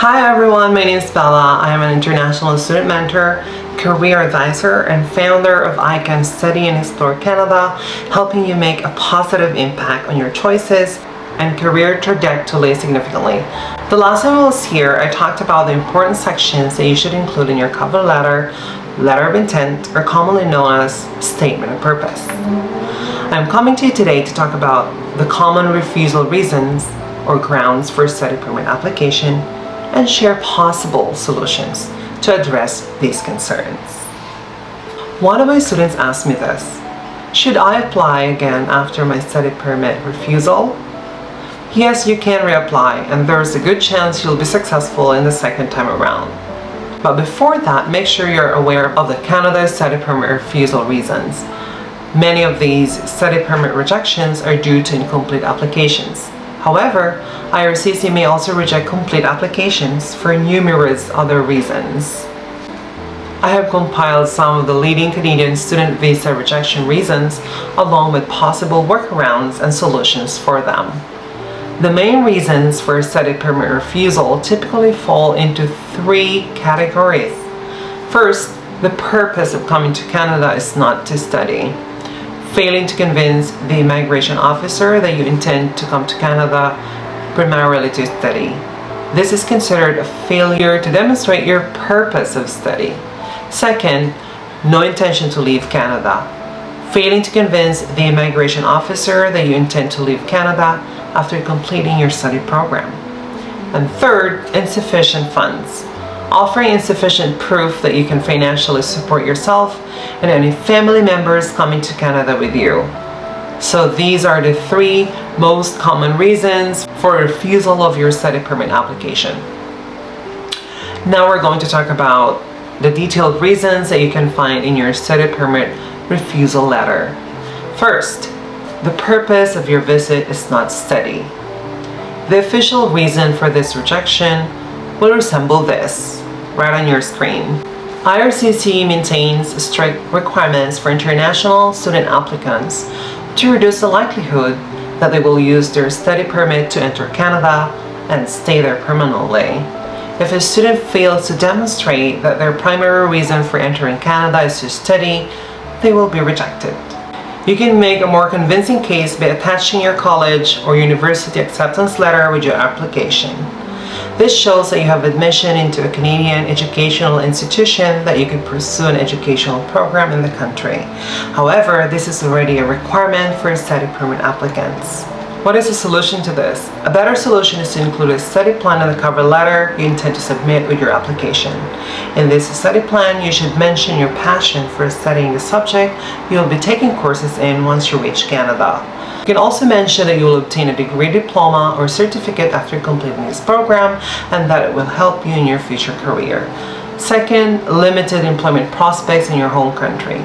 Hi everyone, my name is Bella. I am an international student mentor, career advisor, and founder of iCAN Study and Explore Canada, helping you make a positive impact on your choices and career trajectory significantly. The last time I was here, I talked about the important sections that you should include in your cover letter, letter of intent, or commonly known as statement of purpose. I'm coming to you today to talk about the common refusal reasons or grounds for a study permit application and share possible solutions to address these concerns. One of my students asked me this: should I apply again after my study permit refusal? Yes, you can reapply, and there's a good chance you'll be successful in the second time around. But before that, make sure you're aware of the Canada study permit refusal reasons. Many of these study permit rejections are due to incomplete applications. However, IRCC may also reject complete applications for numerous other reasons. I have compiled some of the leading Canadian student visa rejection reasons along with possible workarounds and solutions for them. The main reasons for a study permit refusal typically fall into three categories. First, the purpose of coming to Canada is not to study. Failing to convince the immigration officer that you intend to come to Canada primarily to study. This is considered a failure to demonstrate your purpose of study. Second, no intention to leave Canada. Failing to convince the immigration officer that you intend to leave Canada after completing your study program. And third, insufficient funds. Offering insufficient proof that you can financially support yourself and any family members coming to Canada with you. So these are the three most common reasons for refusal of your study permit application. Now we're going to talk about the detailed reasons that you can find in your study permit refusal letter. First, the purpose of your visit is not study. The official reason for this rejection will resemble this, right on your screen. IRCC maintains strict requirements for international student applicants to reduce the likelihood that they will use their study permit to enter Canada and stay there permanently. If a student fails to demonstrate that their primary reason for entering Canada is to study, they will be rejected. You can make a more convincing case by attaching your college or university acceptance letter with your application. This shows that you have admission into a Canadian educational institution that you can pursue an educational program in the country. However, this is already a requirement for study permit applicants. What is the solution to this? A better solution is to include a study plan in the cover letter you intend to submit with your application. In this study plan, you should mention your passion for studying the subject you will be taking courses in once you reach Canada. You can also mention that you will obtain a degree, diploma, or certificate after completing this program and that it will help you in your future career. Second, limited employment prospects in your home country.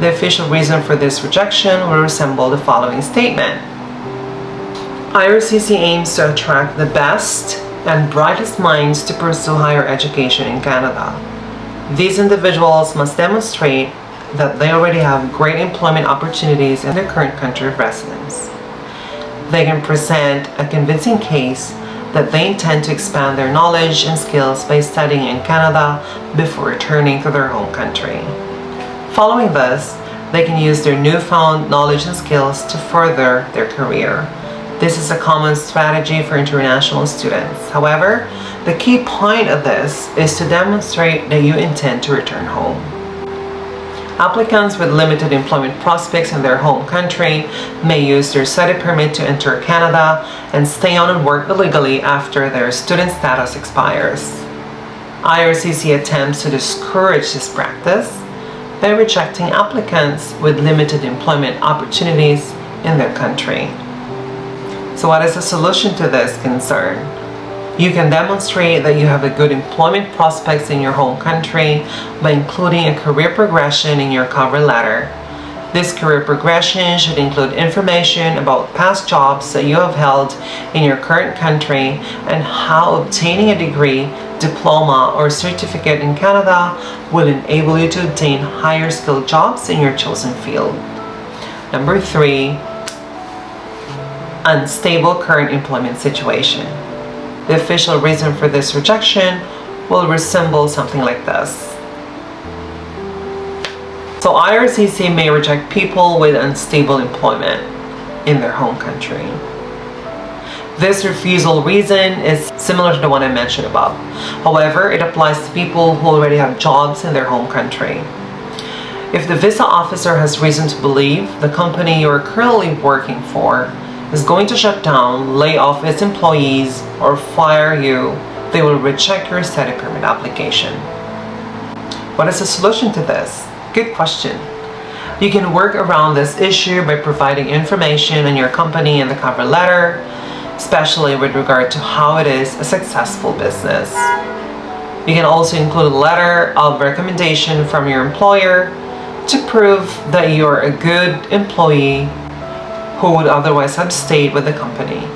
The official reason for this rejection will resemble the following statement. IRCC aims to attract the best and brightest minds to pursue higher education in Canada. These individuals must demonstrate that they already have great employment opportunities in their current country of residence. They can present a convincing case that they intend to expand their knowledge and skills by studying in Canada before returning to their home country. Following this, they can use their newfound knowledge and skills to further their career. This is a common strategy for international students. However, the key point of this is to demonstrate that you intend to return home. Applicants with limited employment prospects in their home country may use their study permit to enter Canada and stay on and work illegally after their student status expires. IRCC attempts to discourage this practice by rejecting applicants with limited employment opportunities in their country. So what is the solution to this concern? You can demonstrate that you have a good employment prospects in your home country by including a career progression in your cover letter. This career progression should include information about past jobs that you have held in your current country and how obtaining a degree, diploma, or certificate in Canada will enable you to obtain higher skilled jobs in your chosen field. Number 3, unstable current employment situation. The official reason for this rejection will resemble something like this. So IRCC may reject people with unstable employment in their home country. This refusal reason is similar to the one I mentioned above. However, it applies to people who already have jobs in their home country. If the visa officer has reason to believe the company you are currently working for is going to shut down, lay off its employees, or fire you, they will reject your study permit application. What is the solution to this? Good question. You can work around this issue by providing information on your company in the cover letter, especially with regard to how it is a successful business. You can also include a letter of recommendation from your employer to prove that you're a good employee who would otherwise have stayed with the company.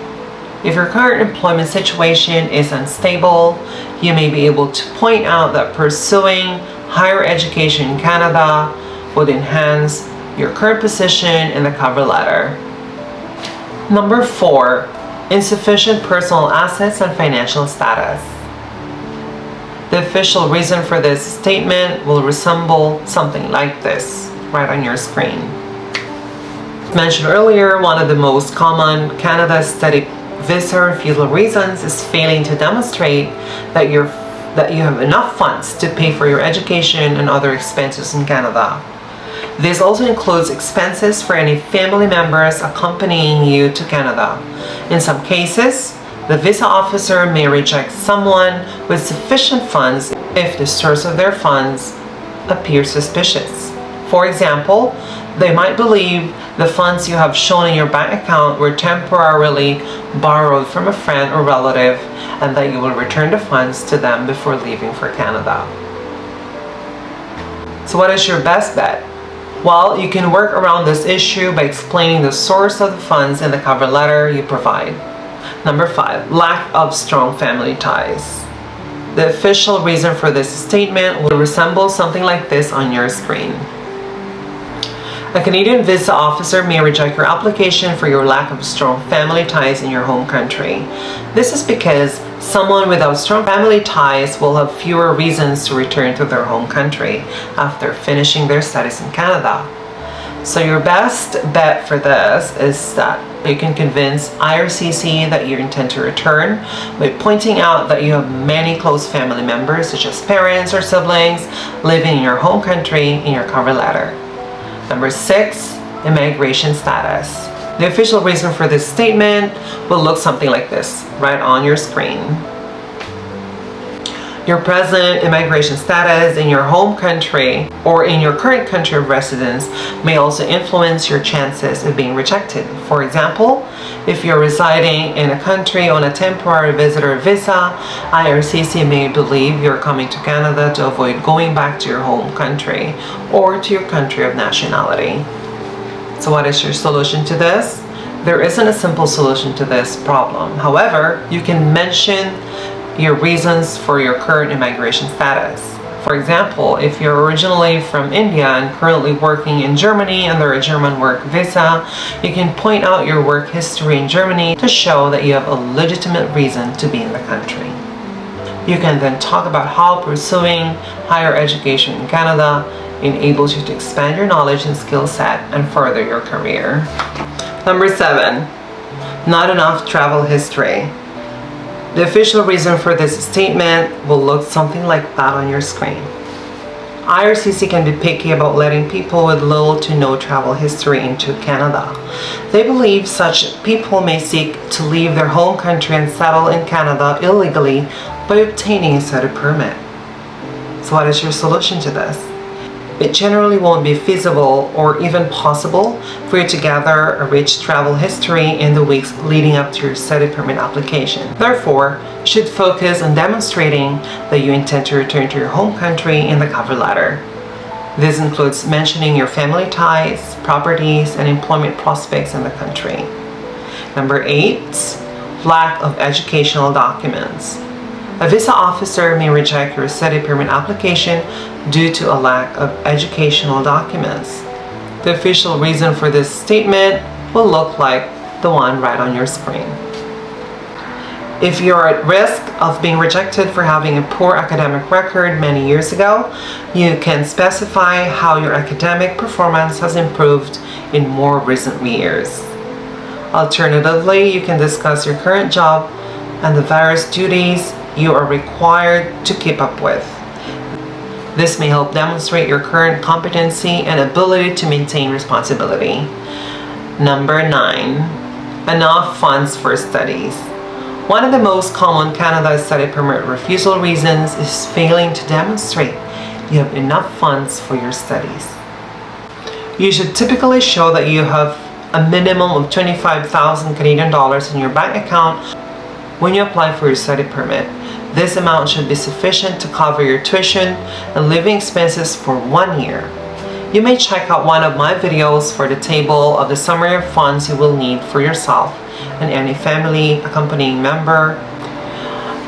If your current employment situation is unstable, you may be able to point out that pursuing higher education in Canada would enhance your current position in the cover letter. Number 4, insufficient personal assets and financial status. The official reason for this statement will resemble something like this right on your screen. As mentioned earlier, one of the most common Canada study visa refusal reasons is failing to demonstrate that you have enough funds to pay for your education and other expenses in Canada. This also includes expenses for any family members accompanying you to Canada. In some cases, the visa officer may reject someone with sufficient funds if the source of their funds appears suspicious. For example, they might believe the funds you have shown in your bank account were temporarily borrowed from a friend or relative and that you will return the funds to them before leaving for Canada. So what is your best bet? Well, you can work around this issue by explaining the source of the funds in the cover letter you provide. Number 5, lack of strong family ties. The official reason for this statement will resemble something like this on your screen. A Canadian visa officer may reject your application for your lack of strong family ties in your home country. This is because someone without strong family ties will have fewer reasons to return to their home country after finishing their studies in Canada. So your best bet for this is that you can convince IRCC that you intend to return by pointing out that you have many close family members, such as parents or siblings, living in your home country in your cover letter. Number 6, immigration status. The official reason for this statement will look something like this, right on your screen. Your present immigration status in your home country or in your current country of residence may also influence your chances of being rejected. For example, if you're residing in a country on a temporary visitor visa, IRCC may believe you're coming to Canada to avoid going back to your home country or to your country of nationality. So what is your solution to this? There isn't a simple solution to this problem. However, you can mention your reasons for your current immigration status. For example, if you're originally from India and currently working in Germany under a German work visa, you can point out your work history in Germany to show that you have a legitimate reason to be in the country. You can then talk about how pursuing higher education in Canada enables you to expand your knowledge and skill set and further your career. Number 7, not enough travel history. The official reason for this statement will look something like that on your screen. IRCC can be picky about letting people with little to no travel history into Canada. They believe such people may seek to leave their home country and settle in Canada illegally by obtaining a study permit. So what is your solution to this? It generally won't be feasible or even possible for you to gather a rich travel history in the weeks leading up to your study permit application. Therefore, you should focus on demonstrating that you intend to return to your home country in the cover letter. This includes mentioning your family ties, properties, and employment prospects in the country. Number 8, lack of educational documents. A visa officer may reject your study permit application due to a lack of educational documents. The official reason for this statement will look like the one right on your screen. If you're at risk of being rejected for having a poor academic record many years ago, you can specify how your academic performance has improved in more recent years. Alternatively, you can discuss your current job and the various duties you are required to keep up with. This may help demonstrate your current competency and ability to maintain responsibility. Number 9, enough funds for studies. One of the most common Canada study permit refusal reasons is failing to demonstrate you have enough funds for your studies. You should typically show that you have a minimum of 25,000 Canadian dollars in your bank account when you apply for your study permit. This amount should be sufficient to cover your tuition and living expenses for 1 year. You may check out one of my videos for the table of the summary of funds you will need for yourself and any family accompanying member.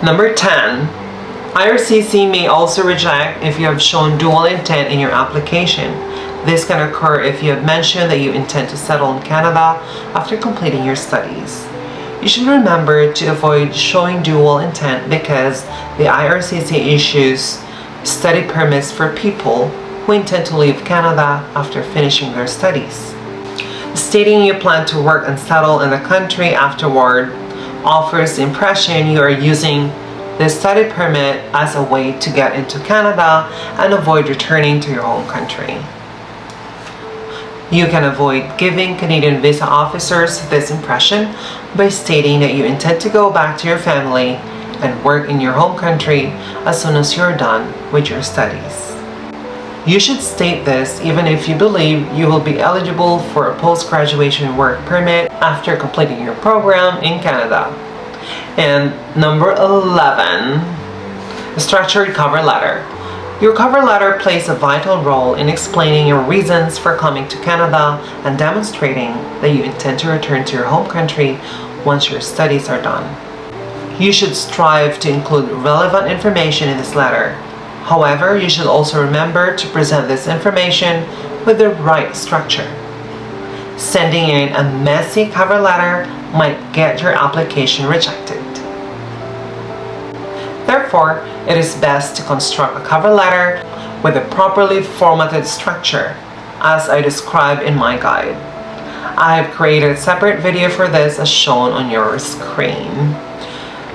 Number 10, IRCC may also reject if you have shown dual intent in your application. This can occur if you have mentioned that you intend to settle in Canada after completing your studies. You should remember to avoid showing dual intent because the IRCC issues study permits for people who intend to leave Canada after finishing their studies. Stating you plan to work and settle in the country afterward offers the impression you are using the study permit as a way to get into Canada and avoid returning to your home country. You can avoid giving Canadian visa officers this impression by stating that you intend to go back to your family and work in your home country as soon as you're done with your studies. You should state this even if you believe you will be eligible for a post-graduation work permit after completing your program in Canada. And number 11, a structured cover letter. Your cover letter plays a vital role in explaining your reasons for coming to Canada and demonstrating that you intend to return to your home country once your studies are done. You should strive to include relevant information in this letter. However, you should also remember to present this information with the right structure. Sending in a messy cover letter might get your application rejected. Therefore, it is best to construct a cover letter with a properly formatted structure, as I describe in my guide. I have created a separate video for this as shown on your screen.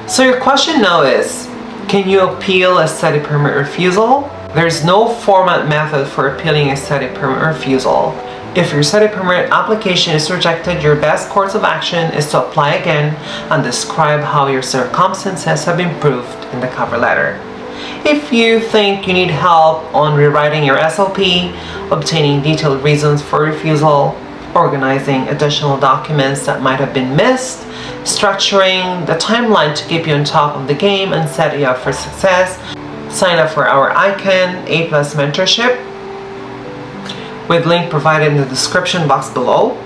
So your question now is, can you appeal a study permit refusal? There's no format method for appealing a study permit refusal. If your study permit application is rejected, your best course of action is to apply again and describe how your circumstances have improved in the cover letter. If you think you need help on rewriting your SOP, obtaining detailed reasons for refusal, organizing additional documents that might have been missed, structuring the timeline to keep you on top of the game and set you up for success, sign up for our iCAN A+ mentorship with link provided in the description box below.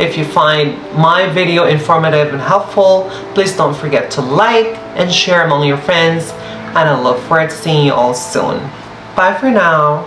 If you find my video informative and helpful, please don't forget to like and share among your friends, and I look forward to seeing you all soon. Bye for now.